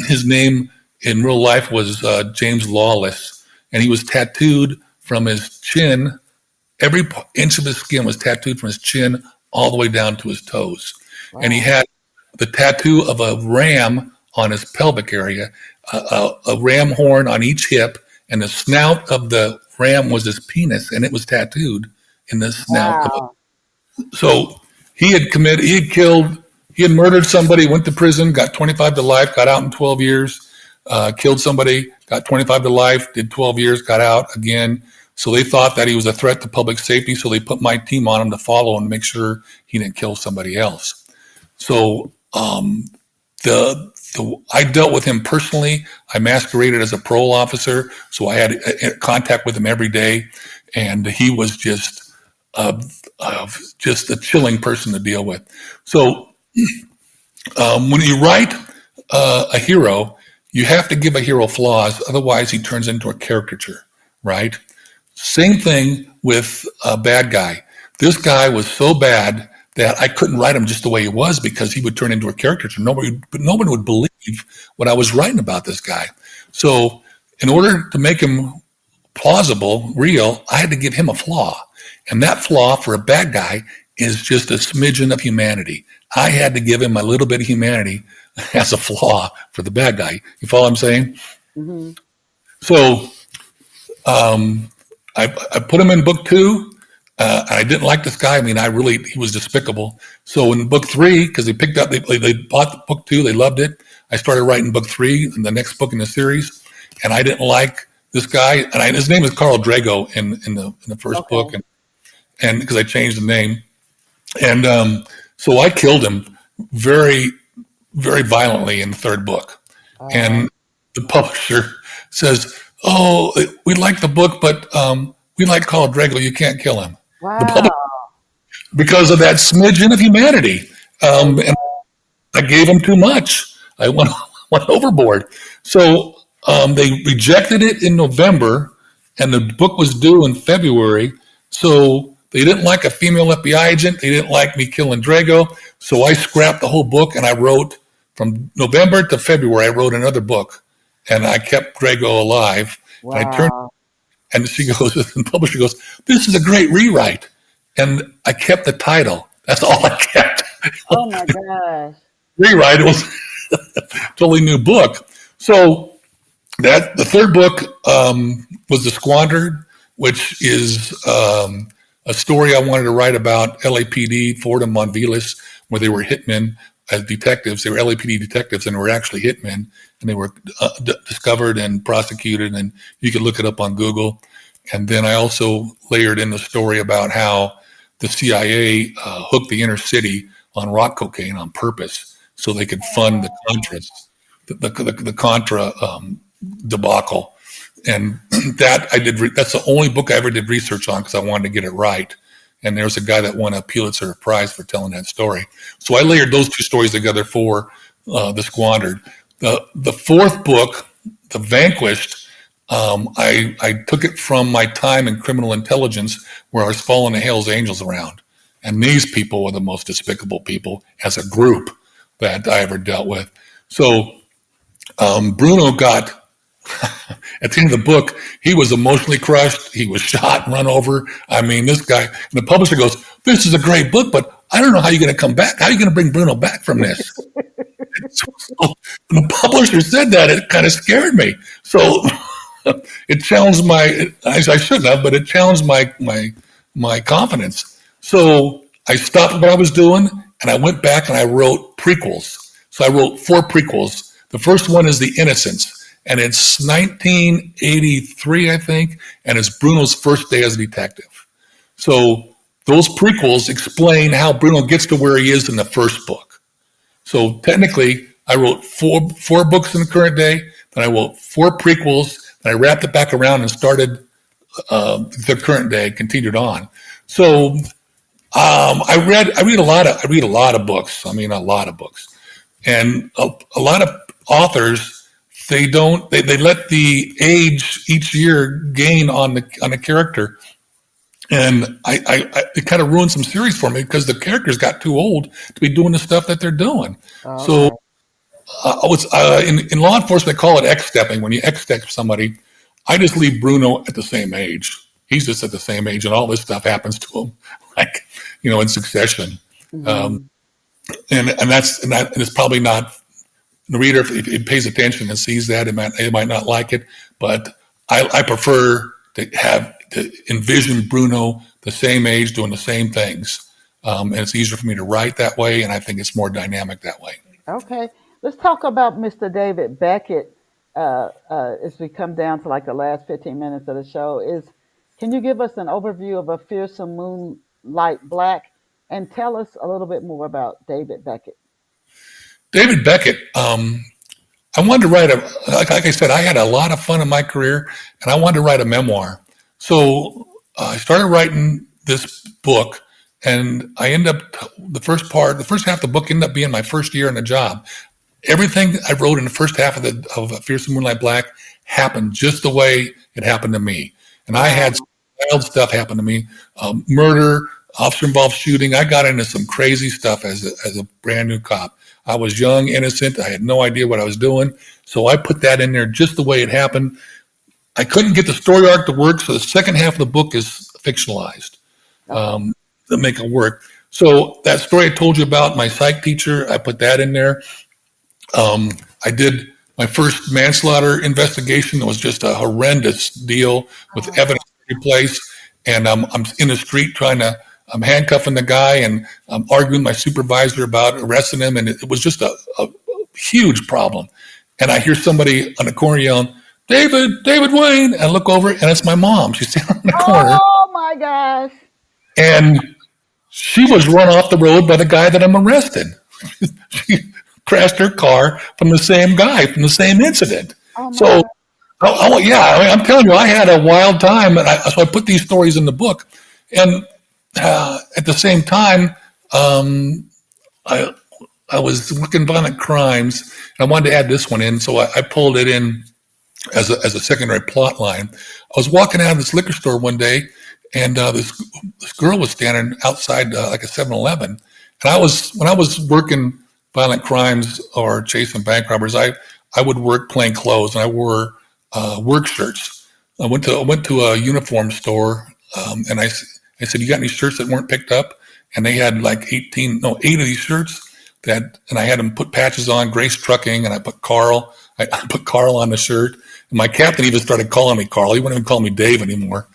His name in real life was James Lawless, and he was tattooed from his chin. Every inch of his skin was tattooed from his chin all the way down to his toes. Wow. And he had the tattoo of a ram on his pelvic area, a ram horn on each hip, and the snout of the ram was his penis, and it was tattooed in the snout. Wow. So he had murdered somebody, went to prison, got 25 to life, got out in 12 years, killed somebody, got 25 to life, did 12 years, got out again. So they thought that he was a threat to public safety, so they put my team on him to follow and make sure he didn't kill somebody else. So I dealt with him personally. I masqueraded as a parole officer, so I had contact with him every day, and he was just a chilling person to deal with. So when you write a hero, you have to give a hero flaws, otherwise he turns into a caricature, right? Same thing with a bad guy. This guy was so bad that I couldn't write him just the way he was because he would turn into a caricature. Nobody would believe what I was writing about this guy. So in order to make him plausible, real, I had to give him a flaw. And that flaw for a bad guy is just a smidgen of humanity. I had to give him a little bit of humanity as a flaw for the bad guy. You follow what I'm saying? Mm-hmm. So I put him in book 2. I didn't like this guy. I mean, he was despicable. So in book 3, because they bought the book 2, they loved it. I started writing book 3, and the next book in the series, and I didn't like this guy. And his name is Carl Drago in the first book, and because I changed the name, and so I killed him very, very violently in the third book. And the publisher says, "Oh, we like the book, but we like Carl Drago. You can't kill him." Wow. Because of that smidgen of humanity. And I gave him too much. I went overboard. So they rejected it in November, and the book was due in February. So they didn't like a female FBI agent. They didn't like me killing Drago. So I scrapped the whole book, and I wrote from November to February. I wrote another book, and I kept Drago alive. Wow. And the publisher goes, "This is a great rewrite." And I kept the title. That's all I kept. Oh my gosh. Rewrite. It was a totally new book. So the third book was The Squandered, which is a story I wanted to write about LAPD, Ford and Monvelis, where they were hitmen as detectives. They were LAPD detectives, and they were actually hitmen, and they were discovered and prosecuted, and you could look it up on Google. And then I also layered in the story about how the CIA hooked the inner city on rock cocaine on purpose so they could fund the Contras, the Contra debacle. And that I did. That's the only book I ever did research on because I wanted to get it right. And there's a guy that won a Pulitzer Prize for telling that story. So I layered those two stories together for The Squandered. The fourth book, The Vanquished, I took it from my time in criminal intelligence where I was following the Hells Angels around. And these people were the most despicable people as a group that I ever dealt with. So Bruno got, at the end of the book, he was emotionally crushed. He was shot and run over. I mean, this guy, and the publisher goes, "This is a great book, but I don't know how you're going to come back. How are you going to bring Bruno back from this?" So when the publisher said that, it kind of scared me. So it challenged I shouldn't have, but it challenged my confidence. So I stopped what I was doing, and I went back and I wrote prequels. So I wrote 4 prequels. The first one is The Innocents, and it's 1983, I think, and it's Bruno's first day as a detective. So those prequels explain how Bruno gets to where he is in the first book. So technically, I wrote four books in the current day, then I wrote 4 prequels, and I wrapped it back around and started the current day, continued on. So I read a lot of books. I mean, a lot of books, and a lot of authors. They let the age each year gain on the character, and it kind of ruined some series for me because the characters got too old to be doing the stuff that they're doing. Okay. So I was in law enforcement, they call it X-stepping. When you X-step somebody, I just leave Bruno at the same age. He's just at the same age, and all this stuff happens to him, like in succession. Mm-hmm. And it's probably not. The reader, if he pays attention and sees that, it might not like it, but I prefer to envision Bruno the same age doing the same things, and it's easier for me to write that way, and I think it's more dynamic that way. Okay, let's talk about Mr. David Beckett as we come down to like the last 15 minutes of the show. Can you give us an overview of A Fearsome Moonlight Black and tell us a little bit more about David Beckett? David Beckett, I wanted to write like I said, I had a lot of fun in my career, and I wanted to write a memoir. So I started writing this book, and I ended up, the first half of the book ended up being my first year in the job. everything I wrote in the first half of Fierce Moonlight Black happened just the way it happened to me. And I had some wild stuff happen to me, murder, officer-involved shooting. I got into some crazy stuff as a brand new cop. I was young, innocent. I had no idea what I was doing. So I put that in there just the way it happened. I couldn't get the story arc to work, so the second half of the book is fictionalized to make it work. So that story I told you about, my psych teacher, I put that in there. I did my first manslaughter investigation. It was just a horrendous deal with evidence every place. And I'm in the street I'm handcuffing the guy, and I'm arguing with my supervisor about arresting him. And it was just a huge problem. And I hear somebody on the corner yelling, David Wayne. And I look over, and it's my mom. She's standing on the corner. Oh my gosh. And she was run off the road by the guy that I'm arrested. She crashed her car from the same guy, from the same incident. So, yeah, I mean, I'm telling you, I had a wild time. And so I put these stories in the book. And at the same time, I was looking at violent crimes, and I wanted to add this one in. So I pulled it in as a secondary plot line. I was walking out of this liquor store one day, and this girl was standing outside like a 7-Eleven. And when I was working violent crimes or chasing bank robbers, I would work plain clothes, and I wore work shirts. I went to a uniform store, and I said, "You got any shirts that weren't picked up?" And they had like 8 of these shirts and I had them put patches on, Grace Trucking, and I put Carl on the shirt. And my captain even started calling me Carl. He wouldn't even call me Dave anymore.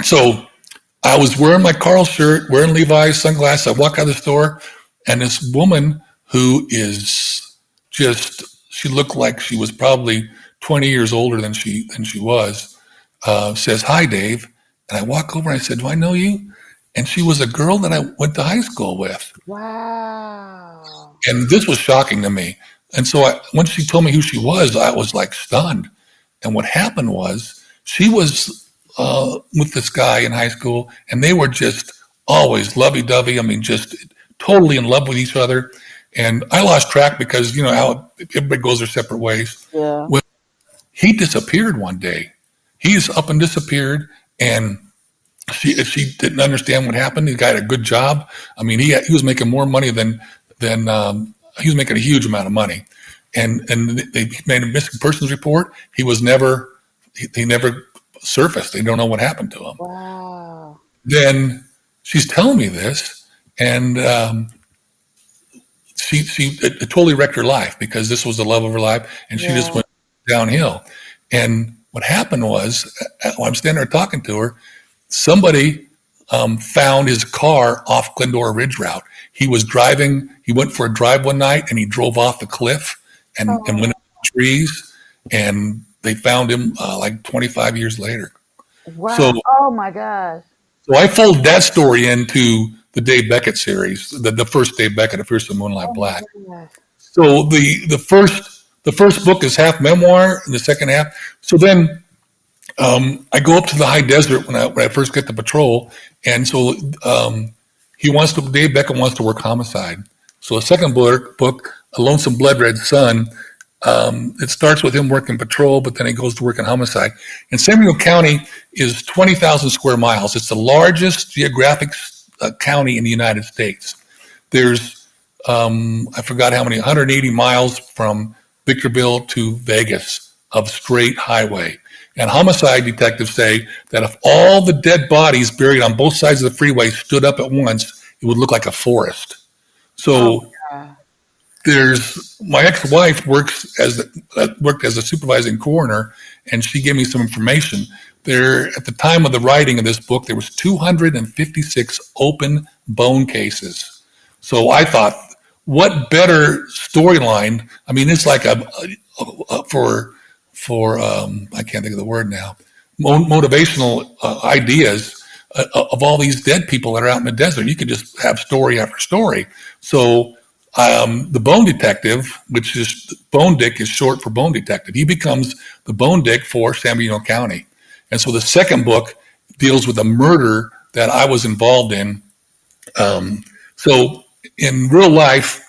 So I was wearing my Carl shirt, wearing Levi's sunglasses. I walk out of the store, and this woman who is she looked like she was probably 20 years older than she was, says, "Hi, Dave." And I walk over and I said, "Do I know you?" And she was a girl that I went to high school with. Wow. And this was shocking to me. And so once she told me who she was, I was like stunned. And what happened was she was with this guy in high school, and they were just always lovey-dovey. I mean, just totally in love with each other. And I lost track because, you know, how everybody goes their separate ways. Yeah. Well, he disappeared one day. He's up and disappeared, and she didn't understand what happened. The guy had a good job. I mean, he was making more money than he was making a huge amount of money. And they made a missing persons report. He never surfaced. They don't know what happened to him. Wow. Then she's telling me this, and it totally wrecked her life because this was the love of her life, and she just went downhill. And what happened was, when I'm standing there talking to her, somebody found his car off Glendora Ridge Route. He was driving. He went for a drive one night, and he drove off the cliff and went into the trees, and they found him like 25 years later. Wow. So, oh my gosh. So I folded that story into the Dave Beckett series, the first Dave Beckett, A Fierce Moonlight Black. So the first book is half memoir, and the second half. So then I go up to the high desert when I first get to patrol, and so Dave Beckett wants to work homicide. So the second book, A Lonesome Blood Red Sun, it starts with him working patrol, but then he goes to work in homicide. And San Bernardino County is 20,000 square miles. It's the largest geographic county in the United States. There's, I forgot how many, 180 miles from Victorville to Vegas of straight highway. And homicide detectives say that if all the dead bodies buried on both sides of the freeway stood up at once, it would look like a forest. So my ex-wife worked as a supervising coroner, and she gave me some information. There, at the time of the writing of this book, there was 256 open bone cases. So I thought, what better storyline? I mean, it's like for I can't think of the word now. Motivational ideas of all these dead people that are out in the desert. You could just have story after story. So the Bone Detective, which is Bone Dick, is short for Bone Detective. He becomes the Bone Dick for San Bernardino County. And so the second book deals with a murder that I was involved in. So in real life,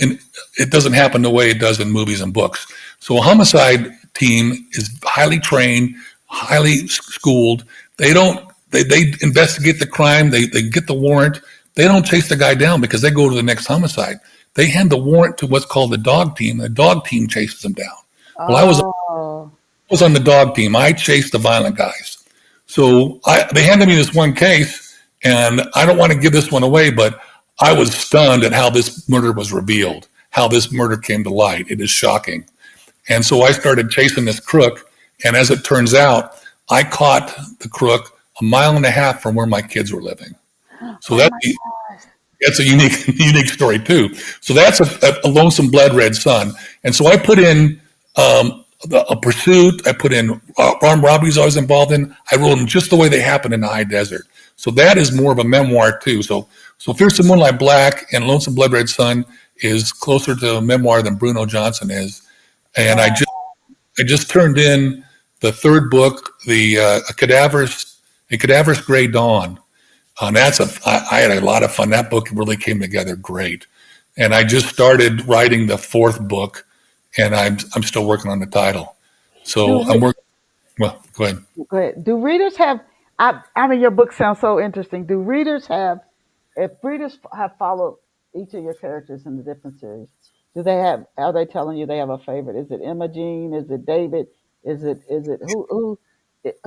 and it doesn't happen the way it does in movies and books. So a homicide team is highly trained, highly schooled. They don't they investigate the crime. They get the warrant. They don't chase the guy down because they go to the next homicide. They hand the warrant to what's called the dog team. The dog team chases them down. Well, Oh, was on the dog team. I chased the violent guys. So they handed me this one case, and I don't want to give this one away, but I was stunned at how this murder was revealed, how this murder came to light. It is shocking. And so I started chasing this crook, and as it turns out, I caught the crook a mile and a half from where my kids were living. So oh my gosh. that's a unique story too. So that's a lonesome blood red son. And so I put in a pursuit. I put in armed robberies I was involved in. I wrote them just the way they happened in the high desert. So that is more of a memoir too. So Fierce and Moonlight Black and Lonesome Blood Red Son is closer to a memoir than Bruno Johnson is. And I just turned in the third book, a cadaverous gray dawn. And I had a lot of fun. That book really came together great. And I just started writing the fourth book, and I'm still working on the title. So Do I'm re- working. Well, go ahead. Go ahead. Do readers have? I mean, your book sounds so interesting. Do readers have? If readers have followed each of your characters in the different series, do they have? Are they telling you they have a favorite? Is it Imogene? Is it David? Is it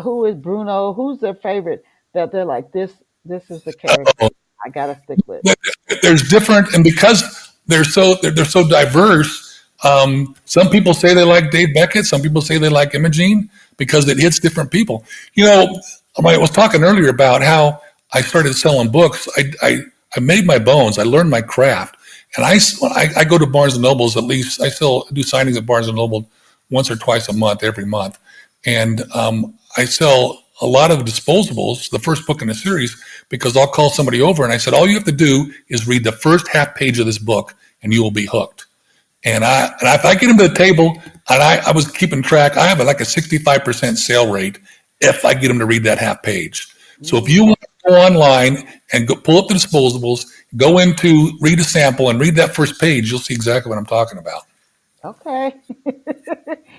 who is Bruno? Who's their favorite? That they're like this is the character I gotta stick with. There's different, and because they're so diverse. Some people say they like Dave Beckett. Some people say they like Imogene because it hits different people. I was talking earlier about how I started selling books. I made my bones. I learned my craft, and I go to Barnes and Nobles at least. I still do signings at Barnes and Noble once or twice a month, every month, and I sell a lot of disposables, the first book in the series, because I'll call somebody over and I said, all you have to do is read the first half page of this book and you will be hooked. And if I get them to the table, and I was keeping track, I have like a 65% sale rate if I get them to read that half page. So if you want to go online and pull up the disposables, read a sample and read that first page, you'll see exactly what I'm talking about. Okay.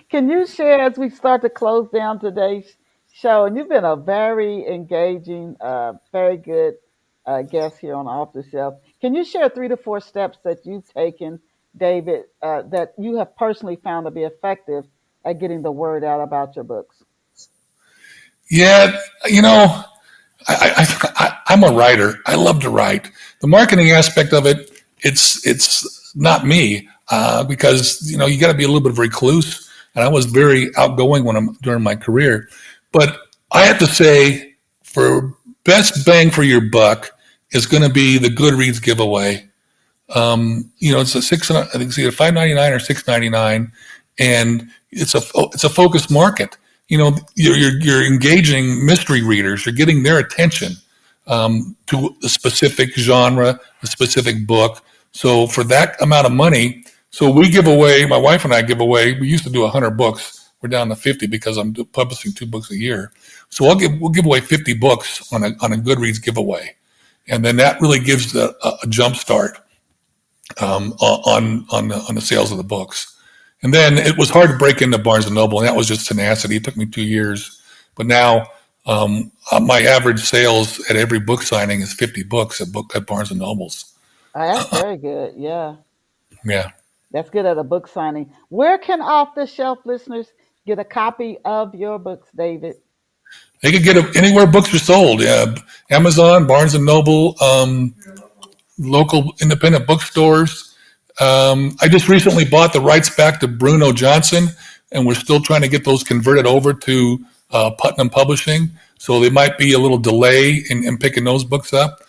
Can you share as we start to close down today's show? And you've been a very engaging, very good guest here on Off the Shelf. Can you share 3 to 4 steps that you've taken, David, that you have personally found to be effective at getting the word out about your books? Yeah, I'm a writer. I love to write. The marketing aspect of it, it's not me because you got to be a little bit of a recluse, and I was very outgoing during my career. But I have to say, for best bang for your buck is going to be the Goodreads giveaway. It's I think it's either $5.99 or $6.99, and it's a focused market. You're engaging mystery readers. You're getting their attention to a specific genre, a specific book. So for that amount of money, my wife and I give away. We used to do 100 books. We're down to 50 because I'm publishing 2 books a year. So we'll give away 50 books on a Goodreads giveaway, and then that really gives a jump start on the sales of the books. And then it was hard to break into Barnes and Noble, and that was just tenacity. It took me 2 years, but now my average sales at every book signing is 50 books at Barnes and Nobles. That's very good. Yeah, Yeah, that's good at a book signing. Where can Off the Shelf listeners get a copy of your books, David? they could get it anywhere books are sold. Yeah, Amazon, Barnes and Noble, local independent bookstores. I just recently bought the rights back to Bruno Johnson, and we're still trying to get those converted over to Putnam Publishing. So there might be a little delay in picking those books up.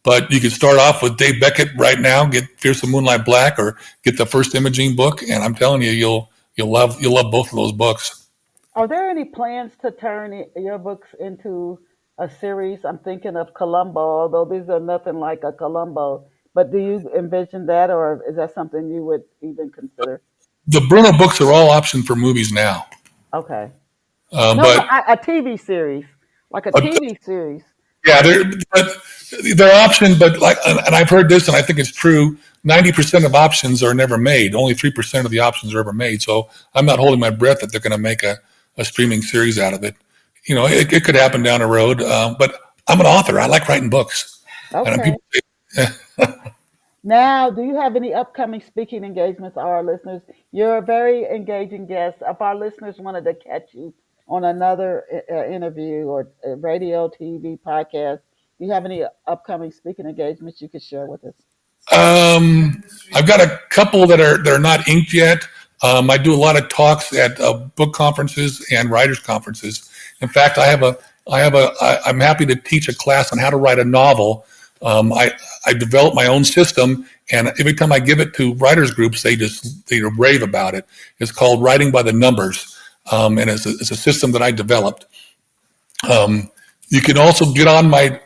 But you can start off with Dave Beckett right now, get Fierce and Moonlight Black, or get the first Imogene book, and I'm telling you, you'll love both of those books. Are there any plans to turn your books into a series? I'm thinking of Columbo, although these are nothing like a Columbo. But do you envision that, or is that something you would even consider? The Bruno books are all optioned for movies now, Okay. No, but a TV series, like a a, TV series. Yeah, they're option, but like, and I've heard this, and I think it's true. 90% of options are never made. Only 3% of the options are ever made. So I'm not holding my breath that they're going to make a streaming series out of it. It could happen down the road. But I'm an author. I like writing books, and Okay. people say, Now, do you have any upcoming speaking engagements, our listeners? You're a very engaging guest. If our listeners wanted to catch you on another interview or radio, TV, podcast, do you have any upcoming speaking engagements you could share with us? I've got a couple that are not inked yet. I do a lot of talks at book conferences and writers conferences. In fact, I'm happy to teach a class on how to write a novel. I developed my own system, and every time I give it to writers groups, they rave about it. It's called Writing by the Numbers, and it's a system that I developed. You can also get on my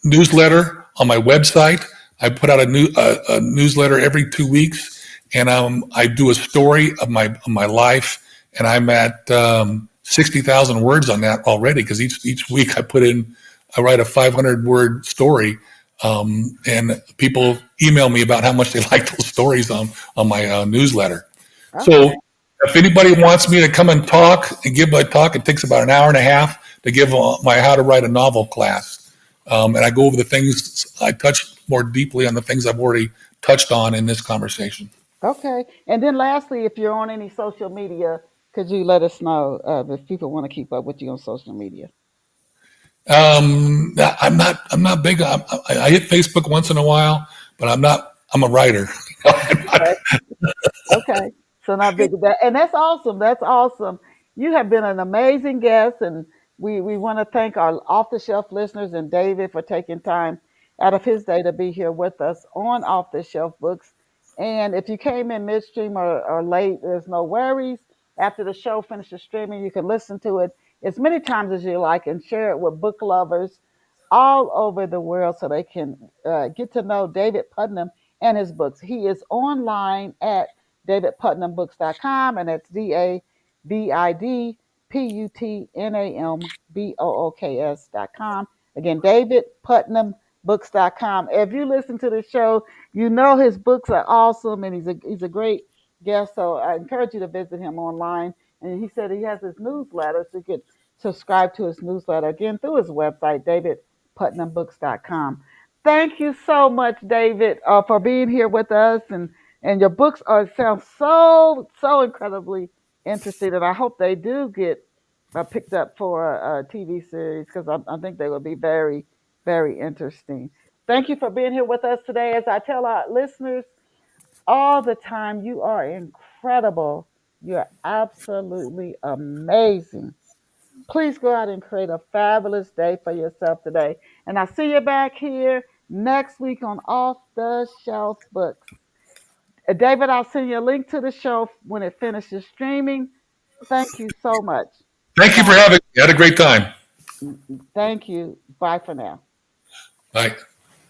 newsletter on my website. I put out a newsletter every 2 weeks, and I do a story of my life, and I'm at 60,000 words on that already because each week I write a 500-word story, and people email me about how much they like those stories on my newsletter. So Okay. if anybody wants me to come and talk and give my talk, it takes about an hour and a half to give my how to write a novel class. And I go over the things, I touch more deeply on the things I've already touched on in this conversation. Okay. And then lastly, if you're on any social media, could you let us know if people want to keep up with you on social media? I'm not big. I hit Facebook once in a while, but I'm a writer. I'm not, Okay. Okay. So not big that, and that's awesome. That's awesome. You have been an amazing guest, and we want to thank our off the shelf listeners and David for taking time out of his day to be here with us on Off the Shelf Books. And if you came in midstream or late, there's no worries. After the show finishes streaming, you can listen to it as many times as you like and share it with book lovers all over the world so they can get to know David Putnam and his books. He is online at davidputnambooks.com, and that's DavidPutnambooks.com. Again, davidputnambooks.com. If you listen to the show, you know his books are awesome, and he's a great guest. So I encourage you to visit him online. And he said he has his newsletter, so you could subscribe to his newsletter again through his website, davidputnambooks.com. Thank you so much, David, for being here with us, and your books are sound so incredibly interesting, and I hope they do get picked up for a TV series because I think they will be very interesting. Thank you for being here with us today. As I tell our listeners all the time, you are incredible. You're absolutely amazing. Please go out and create a fabulous day for yourself today. And I'll see you back here next week on Off the Shelf Books. David, I'll send you a link to the show when it finishes streaming. Thank you so much. Thank you for Bye. having me. I had a great time. Thank you. Bye for now. Bye.